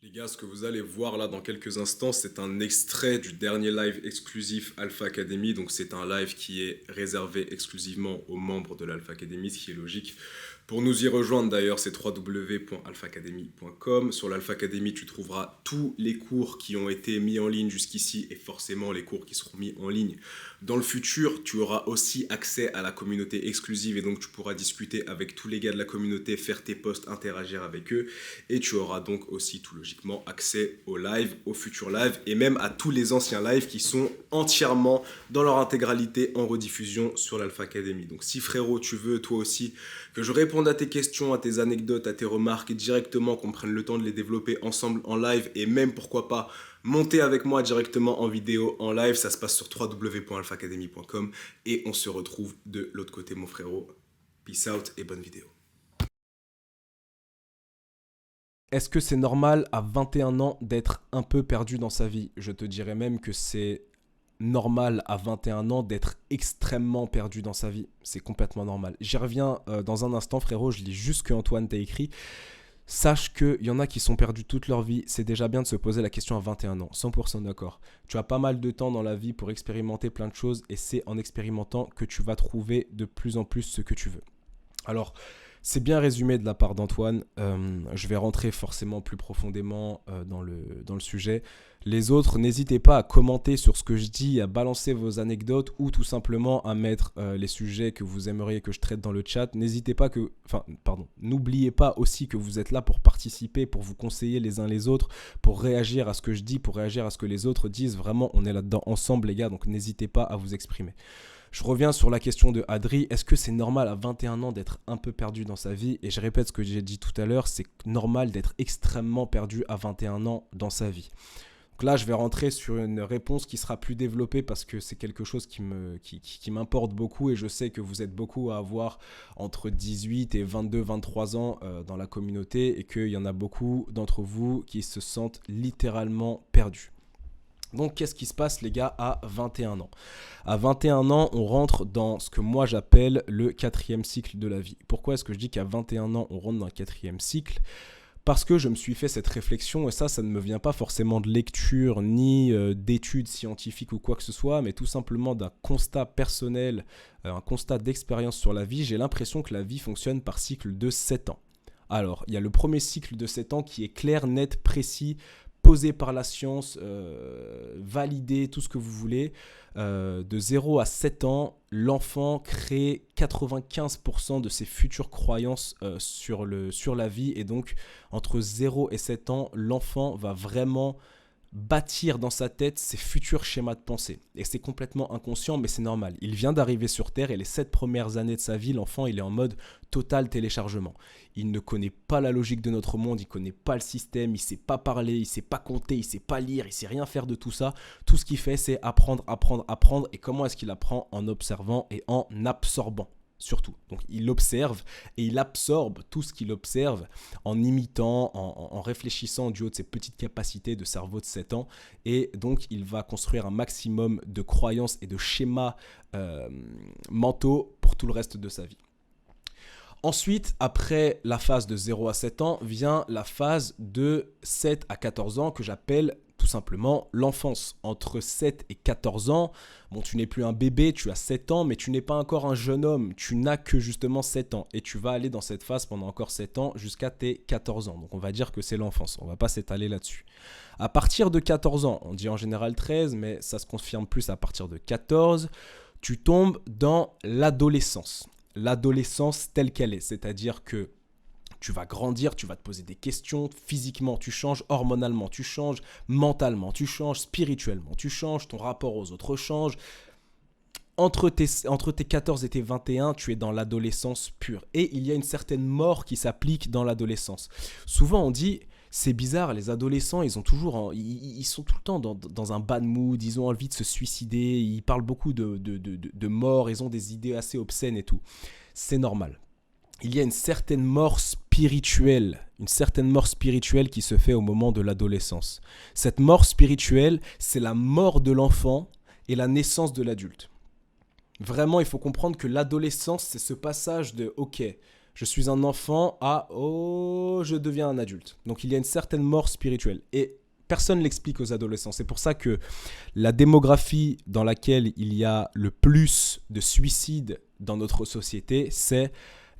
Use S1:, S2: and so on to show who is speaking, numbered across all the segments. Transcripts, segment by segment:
S1: Les gars, ce que vous allez voir là dans quelques instants, c'est un extrait du dernier live exclusif Alpha Academy. Donc c'est un live qui est réservé exclusivement aux membres de l'Alpha Academy, ce qui est logique. Pour nous y rejoindre d'ailleurs, c'est www.alphaacademy.com. Sur l'Alpha Academy, tu trouveras tous les cours qui ont été mis en ligne jusqu'ici et forcément les cours qui seront mis en ligne dans le futur. Tu auras aussi accès à la communauté exclusive et donc tu pourras discuter avec tous les gars de la communauté, faire tes posts, interagir avec eux. Et tu auras donc aussi tout logiquement accès aux lives, aux futurs lives et même à tous les anciens lives qui sont entièrement dans leur intégralité en rediffusion sur l'Alpha Academy. Donc si frérot, tu veux toi aussi que je réponde à tes questions, à tes anecdotes, à tes remarques directement, qu'on prenne le temps de les développer ensemble en live et même pourquoi pas monter avec moi directement en vidéo, en live, ça se passe sur www.alphaacademy.com et on se retrouve de l'autre côté mon frérot. Peace out et bonne vidéo.
S2: Est-ce que c'est normal à 21 ans d'être un peu perdu dans sa vie? Je te dirais même que c'est normal à 21 ans d'être extrêmement perdu dans sa vie. C'est complètement normal. J'y reviens dans un instant, frérot. Je lis juste ce que Antoine t'a écrit. Sache qu'il y en a qui sont perdus toute leur vie. C'est déjà bien de se poser la question à 21 ans. 100% d'accord. Tu as pas mal de temps dans la vie pour expérimenter plein de choses et c'est en expérimentant que tu vas trouver de plus en plus ce que tu veux. Alors, c'est bien résumé de la part d'Antoine. Je vais rentrer forcément plus profondément dans le sujet. Les autres, n'hésitez pas à commenter sur ce que je dis, à balancer vos anecdotes ou tout simplement à mettre les sujets que vous aimeriez que je traite dans le chat. N'oubliez pas aussi que vous êtes là pour participer, pour vous conseiller les uns les autres, pour réagir à ce que je dis, pour réagir à ce que les autres disent. Vraiment, on est là-dedans ensemble, les gars, donc n'hésitez pas à vous exprimer. Je reviens sur la question de Adri. Est-ce que c'est normal à 21 ans d'être un peu perdu dans sa vie? Et je répète ce que j'ai dit tout à l'heure, c'est normal d'être extrêmement perdu à 21 ans dans sa vie. Donc là, je vais rentrer sur une réponse qui sera plus développée parce que c'est quelque chose qui m'importe beaucoup et je sais que vous êtes beaucoup à avoir entre 18 et 22, 23 ans dans la communauté et qu'il y en a beaucoup d'entre vous qui se sentent littéralement perdus. Donc, qu'est-ce qui se passe, les gars, à 21 ans? À 21 ans, on rentre dans ce que moi j'appelle le quatrième cycle de la vie. Pourquoi est-ce que je dis qu'à 21 ans, on rentre dans le quatrième cycle? Parce que je me suis fait cette réflexion, et ça ne me vient pas forcément de lecture, ni d'études scientifiques ou quoi que ce soit, mais tout simplement d'un constat personnel, un constat d'expérience sur la vie. J'ai l'impression que la vie fonctionne par cycle de 7 ans. Alors, il y a le premier cycle de 7 ans qui est clair, net, précis, posé par la science, validé, tout ce que vous voulez. De 0 à 7 ans, l'enfant crée 95% de ses futures croyances sur la vie. Et donc, entre 0 et 7 ans, l'enfant va vraiment bâtir dans sa tête ses futurs schémas de pensée. Et c'est complètement inconscient, mais c'est normal. Il vient d'arriver sur Terre et les 7 premières années de sa vie, l'enfant, il est en mode total téléchargement. Il ne connaît pas la logique de notre monde, il ne connaît pas le système, il ne sait pas parler, il ne sait pas compter, il ne sait pas lire, il ne sait rien faire de tout ça. Tout ce qu'il fait, c'est apprendre, apprendre, apprendre. Et comment est-ce qu'il apprend? En observant et en absorbant. Surtout. Donc il observe et il absorbe tout ce qu'il observe en imitant, en réfléchissant du haut de ses petites capacités de cerveau de 7 ans. Et donc il va construire un maximum de croyances et de schémas mentaux pour tout le reste de sa vie. Ensuite, après la phase de 0 à 7 ans, vient la phase de 7 à 14 ans que j'appelle tout simplement l'enfance. Entre 7 et 14 ans, bon, tu n'es plus un bébé, tu as 7 ans, mais tu n'es pas encore un jeune homme, tu n'as que justement 7 ans. Et tu vas aller dans cette phase pendant encore 7 ans jusqu'à tes 14 ans. Donc on va dire que c'est l'enfance, on ne va pas s'étaler là-dessus. À partir de 14 ans, on dit en général 13, mais ça se confirme plus à partir de 14, tu tombes dans l'adolescence. L'adolescence telle qu'elle est, c'est-à-dire que tu vas grandir, tu vas te poser des questions, physiquement tu changes, hormonalement tu changes, mentalement tu changes, spirituellement tu changes, ton rapport aux autres change. Entre tes 14 et tes 21, tu es dans l'adolescence pure. Et il y a une certaine mort qui s'applique dans l'adolescence. Souvent on dit, c'est bizarre, les adolescents, ils sont tout le temps dans un bad mood, ils ont envie de se suicider, ils parlent beaucoup de mort, ils ont des idées assez obscènes et tout. C'est normal. Il y a une certaine mort spirituelle qui se fait au moment de l'adolescence. Cette mort spirituelle, c'est la mort de l'enfant et la naissance de l'adulte. Vraiment, il faut comprendre que l'adolescence, c'est ce passage de « Ok, Je suis un enfant à oh, je deviens un adulte. Donc il y a une certaine mort spirituelle. Et personne ne l'explique aux adolescents. C'est pour ça que la démographie dans laquelle il y a le plus de suicides dans notre société, c'est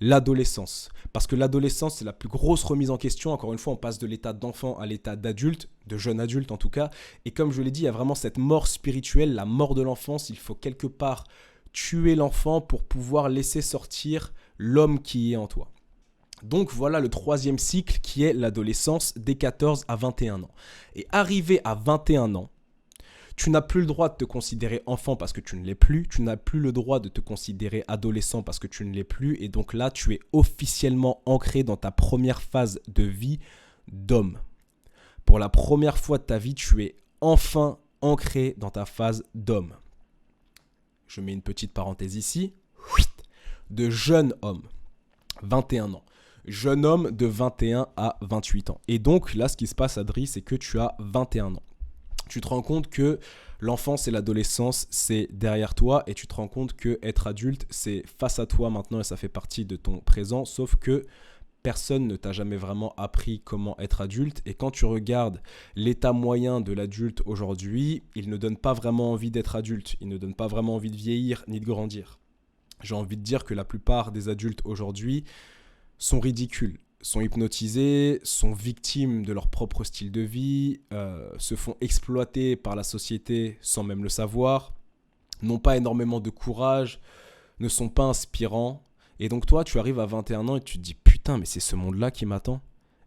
S2: l'adolescence. Parce que l'adolescence, c'est la plus grosse remise en question. Encore une fois, on passe de l'état d'enfant à l'état d'adulte, de jeune adulte en tout cas. Et comme je l'ai dit, il y a vraiment cette mort spirituelle, la mort de l'enfance. Il faut quelque part tuer l'enfant pour pouvoir laisser sortir l'homme qui est en toi. Donc voilà le troisième cycle qui est l'adolescence des 14 à 21 ans. Et arrivé à 21 ans, tu n'as plus le droit de te considérer enfant parce que tu ne l'es plus. Tu n'as plus le droit de te considérer adolescent parce que tu ne l'es plus. Et donc là, tu es officiellement ancré dans ta première phase de vie d'homme. Pour la première fois de ta vie, tu es enfin ancré dans ta phase d'homme. Je mets une petite parenthèse ici. De jeune homme, 21 ans. Jeune homme de 21 à 28 ans. Et donc là, ce qui se passe, Adri, c'est que tu as 21 ans. Tu te rends compte que l'enfance et l'adolescence, c'est derrière toi et tu te rends compte que être adulte, c'est face à toi maintenant et ça fait partie de ton présent, sauf que personne ne t'a jamais vraiment appris comment être adulte et quand tu regardes l'état moyen de l'adulte aujourd'hui, il ne donne pas vraiment envie d'être adulte, il ne donne pas vraiment envie de vieillir ni de grandir. J'ai envie de dire que la plupart des adultes aujourd'hui sont ridicules. Sont hypnotisés, sont victimes de leur propre style de vie, se font exploiter par la société sans même le savoir, n'ont pas énormément de courage, ne sont pas inspirants. Et donc toi, tu arrives à 21 ans et tu te dis « Putain, mais c'est ce monde-là qui m'attend ?»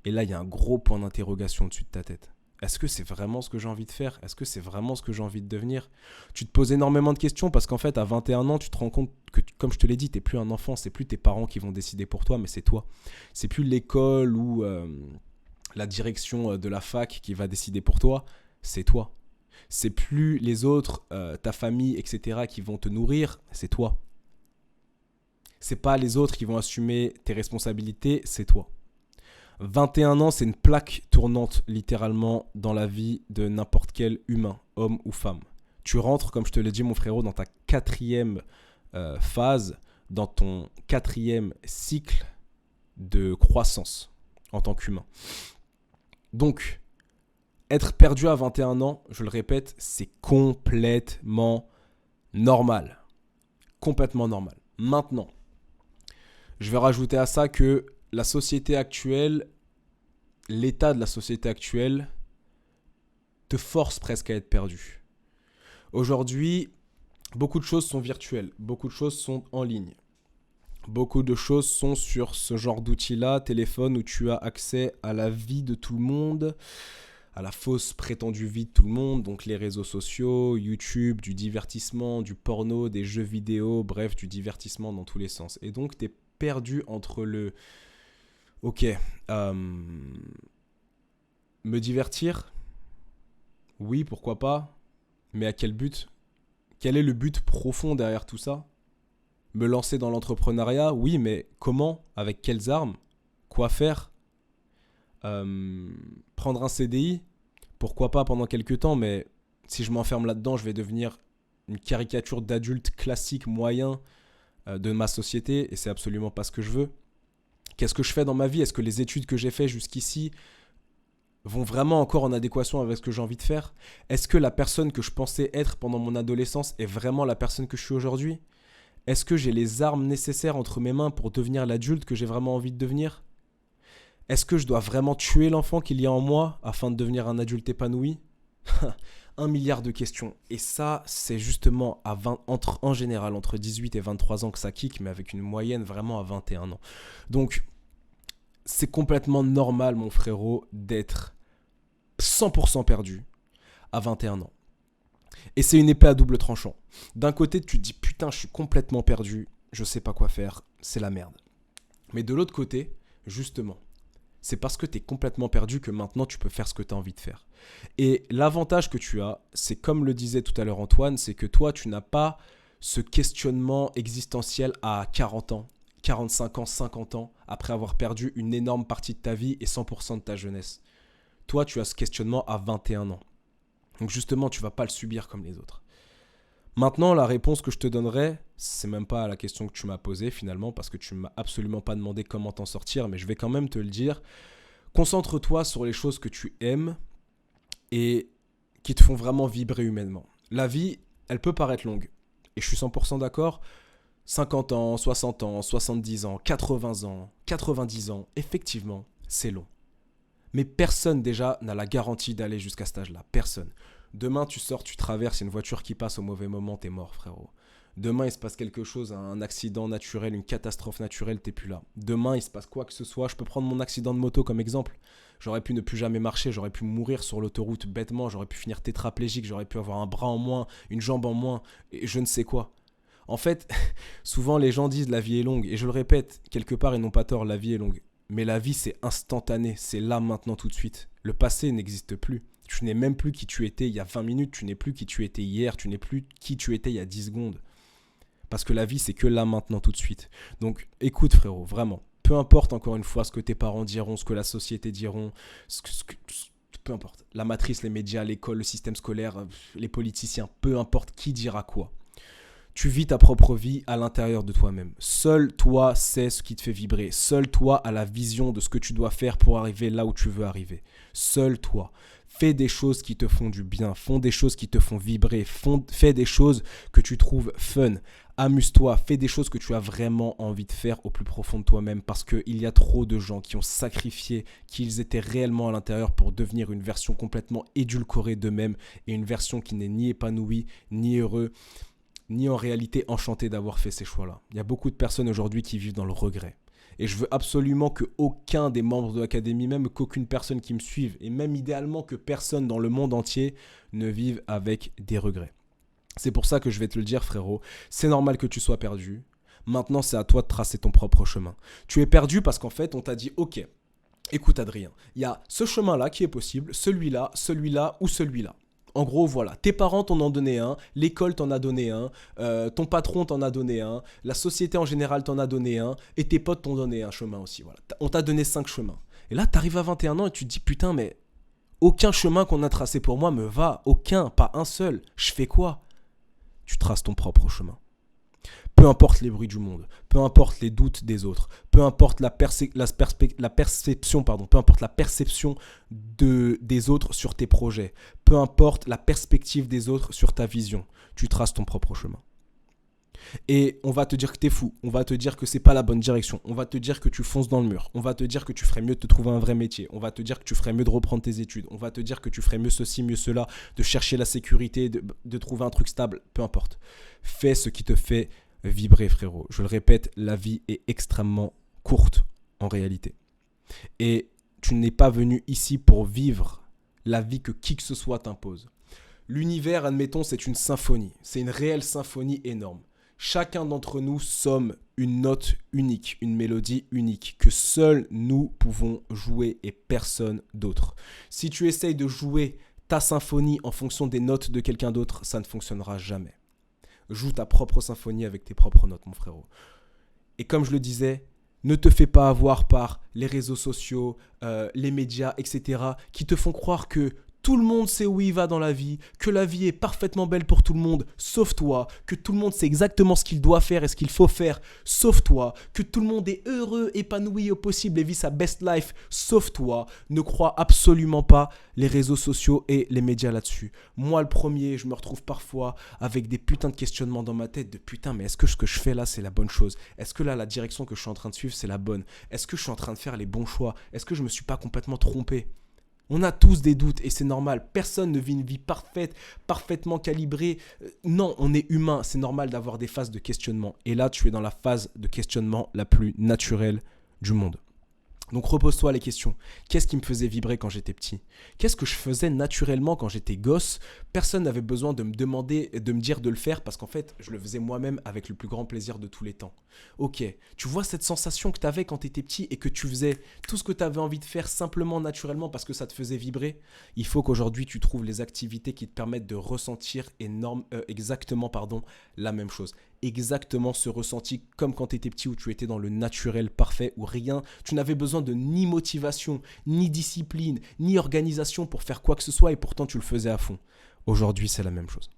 S2: Et là, il y a un gros point d'interrogation au-dessus de ta tête. Est-ce que c'est vraiment ce que j'ai envie de faire ? Est-ce que c'est vraiment ce que j'ai envie de devenir ? Tu te poses énormément de questions parce qu'en fait, à 21 ans, tu te rends compte que, comme je te l'ai dit, tu n'es plus un enfant. C'est plus tes parents qui vont décider pour toi, mais c'est toi. C'est plus l'école ou la direction de la fac qui va décider pour toi. C'est toi. C'est plus les autres, ta famille, etc. qui vont te nourrir. C'est toi. C'est pas les autres qui vont assumer tes responsabilités. C'est toi. 21 ans, c'est une plaque tournante littéralement dans la vie de n'importe quel humain, homme ou femme. Tu rentres, comme je te l'ai dit mon frérot, dans ta quatrième phase, dans ton quatrième cycle de croissance en tant qu'humain. Donc, être perdu à 21 ans, je le répète, c'est complètement normal. Complètement normal. Maintenant, je vais rajouter à ça que la société actuelle, l'état de la société actuelle te force presque à être perdu. Aujourd'hui, beaucoup de choses sont virtuelles, beaucoup de choses sont en ligne. Beaucoup de choses sont sur ce genre d'outil-là, téléphone, où tu as accès à la vie de tout le monde, à la fausse prétendue vie de tout le monde, donc les réseaux sociaux, YouTube, du divertissement, du porno, des jeux vidéo, bref, du divertissement dans tous les sens. Et donc, tu es perdu entre le... Ok, me divertir ? Oui, pourquoi pas ? Mais à quel but ? Quel est le but profond derrière tout ça ? Me lancer dans l'entrepreneuriat ? Oui, mais comment ? Avec quelles armes ? Quoi faire ? Prendre un CDI ? Pourquoi pas pendant quelques temps, mais si je m'enferme là-dedans, je vais devenir une caricature d'adulte classique moyen de ma société et c'est absolument pas ce que je veux. Qu'est-ce que je fais dans ma vie ? Est-ce que les études que j'ai faites jusqu'ici vont vraiment encore en adéquation avec ce que j'ai envie de faire ? Est-ce que la personne que je pensais être pendant mon adolescence est vraiment la personne que je suis aujourd'hui ? Est-ce que j'ai les armes nécessaires entre mes mains pour devenir l'adulte que j'ai vraiment envie de devenir ? Est-ce que je dois vraiment tuer l'enfant qu'il y a en moi afin de devenir un adulte épanoui ? 1 milliard de questions. Et ça, c'est justement en général entre 18 et 23 ans que ça kick, mais avec une moyenne vraiment à 21 ans. Donc, c'est complètement normal, mon frérot, d'être 100% perdu à 21 ans. Et c'est une épée à double tranchant. D'un côté, tu te dis, putain, je suis complètement perdu, je sais pas quoi faire, c'est la merde. Mais de l'autre côté, justement, c'est parce que tu es complètement perdu que maintenant tu peux faire ce que tu as envie de faire. Et l'avantage que tu as, c'est comme le disait tout à l'heure Antoine, c'est que toi, tu n'as pas ce questionnement existentiel à 40 ans, 45 ans, 50 ans, après avoir perdu une énorme partie de ta vie et 100% de ta jeunesse. Toi, tu as ce questionnement à 21 ans. Donc justement, tu ne vas pas le subir comme les autres. Maintenant, la réponse que je te donnerai, c'est même pas la question que tu m'as posée finalement, parce que tu m'as absolument pas demandé comment t'en sortir, mais je vais quand même te le dire. Concentre-toi sur les choses que tu aimes et qui te font vraiment vibrer humainement. La vie, elle peut paraître longue. Et je suis 100% d'accord. 50 ans, 60 ans, 70 ans, 80 ans, 90 ans, effectivement, c'est long. Mais personne déjà n'a la garantie d'aller jusqu'à cet âge-là. Personne. Demain, tu sors, tu traverses, il y a une voiture qui passe au mauvais moment, t'es mort, frérot. Demain, il se passe quelque chose, un accident naturel, une catastrophe naturelle, t'es plus là. Demain, il se passe quoi que ce soit. Je peux prendre mon accident de moto comme exemple. J'aurais pu ne plus jamais marcher, j'aurais pu mourir sur l'autoroute bêtement, j'aurais pu finir tétraplégique, j'aurais pu avoir un bras en moins, une jambe en moins, et je ne sais quoi. En fait, souvent les gens disent la vie est longue, et je le répète, quelque part ils n'ont pas tort, la vie est longue. Mais la vie c'est instantané, c'est là maintenant tout de suite. Le passé n'existe plus. Tu n'es même plus qui tu étais il y a 20 minutes, tu n'es plus qui tu étais hier, tu n'es plus qui tu étais il y a 10 secondes. Parce que la vie c'est que là maintenant tout de suite. Donc écoute frérot, vraiment. Peu importe encore une fois ce que tes parents diront, ce que la société diront, peu importe. La matrice, les médias, l'école, le système scolaire, les politiciens, peu importe qui dira quoi. Tu vis ta propre vie à l'intérieur de toi-même. Seul toi sais ce qui te fait vibrer. Seul toi as la vision de ce que tu dois faire pour arriver là où tu veux arriver. Seul toi. Fais des choses qui te font du bien. Fais des choses qui te font vibrer. Fais des choses que tu trouves fun. Amuse-toi. Fais des choses que tu as vraiment envie de faire au plus profond de toi-même. Parce qu'il y a trop de gens qui ont sacrifié qui ils étaient réellement à l'intérieur pour devenir une version complètement édulcorée d'eux-mêmes. Et une version qui n'est ni épanouie, ni heureuse, ni en réalité enchanté d'avoir fait ces choix-là. Il y a beaucoup de personnes aujourd'hui qui vivent dans le regret. Et je veux absolument qu'aucun des membres de l'académie, même qu'aucune personne qui me suive, et même idéalement que personne dans le monde entier ne vive avec des regrets. C'est pour ça que je vais te le dire, frérot. C'est normal que tu sois perdu. Maintenant, c'est à toi de tracer ton propre chemin. Tu es perdu parce qu'en fait, on t'a dit « Ok, écoute Adrien, il y a ce chemin-là qui est possible, celui-là ou celui-là. » En gros, voilà, tes parents t'en ont donné un, l'école t'en a donné un, ton patron t'en a donné un, la société en général t'en a donné un, et tes potes t'ont donné un chemin aussi. Voilà. On t'a donné 5 chemins. Et là, t'arrives à 21 ans et tu te dis, putain, mais aucun chemin qu'on a tracé pour moi me va, aucun, pas un seul. Je fais quoi? Tu traces ton propre chemin. Peu importe les bruits du monde, peu importe les doutes des autres, peu importe la perception des autres sur tes projets, peu importe la perspective des autres sur ta vision, tu traces ton propre chemin. Et on va te dire que t'es fou, on va te dire que c'est pas la bonne direction, on va te dire que tu fonces dans le mur, on va te dire que tu ferais mieux de te trouver un vrai métier, on va te dire que tu ferais mieux de reprendre tes études, on va te dire que tu ferais mieux ceci, mieux cela, de chercher la sécurité, de trouver un truc stable, peu importe. Fais ce qui te fait vibrer, frérot. Je le répète, la vie est extrêmement courte en réalité. Et tu n'es pas venu ici pour vivre la vie que qui que ce soit t'impose. L'univers, admettons, c'est une symphonie. C'est une réelle symphonie énorme. Chacun d'entre nous sommes une note unique, une mélodie unique, que seuls nous pouvons jouer et personne d'autre. Si tu essayes de jouer ta symphonie en fonction des notes de quelqu'un d'autre, ça ne fonctionnera jamais. Joue ta propre symphonie avec tes propres notes, mon frérot. Et comme je le disais, ne te fais pas avoir par les réseaux sociaux, les médias, etc. qui te font croire que tout le monde sait où il va dans la vie, que la vie est parfaitement belle pour tout le monde, sauf toi, que tout le monde sait exactement ce qu'il doit faire et ce qu'il faut faire, sauf toi, que tout le monde est heureux, épanoui au possible et vit sa best life, sauf toi. Ne crois absolument pas les réseaux sociaux et les médias là-dessus. Moi, le premier, je me retrouve parfois avec des putains de questionnements dans ma tête de putain, mais est-ce que ce que je fais là, c'est la bonne chose? Est-ce que là, la direction que je suis en train de suivre, c'est la bonne? Est-ce que je suis en train de faire les bons choix? Est-ce que je me suis pas complètement trompé? On a tous des doutes et c'est normal. Personne ne vit une vie parfaite, parfaitement calibrée. Non, on est humain. C'est normal d'avoir des phases de questionnement. Et là, tu es dans la phase de questionnement la plus naturelle du monde. Donc repose-toi les questions. Qu'est-ce qui me faisait vibrer quand j'étais petit? Qu'est-ce que je faisais naturellement quand j'étais gosse? Personne n'avait besoin de me demander, de me dire de le faire parce qu'en fait, je le faisais moi-même avec le plus grand plaisir de tous les temps. Ok, tu vois cette sensation que tu avais quand tu étais petit et que tu faisais tout ce que tu avais envie de faire simplement naturellement parce que ça te faisait vibrer? Il faut qu'aujourd'hui, tu trouves les activités qui te permettent de ressentir exactement la même chose. Exactement ce ressenti comme quand tu étais petit où tu étais dans le naturel parfait, où rien, tu n'avais besoin de ni motivation, ni discipline, ni organisation pour faire quoi que ce soit et pourtant tu le faisais à fond. Aujourd'hui, c'est la même chose.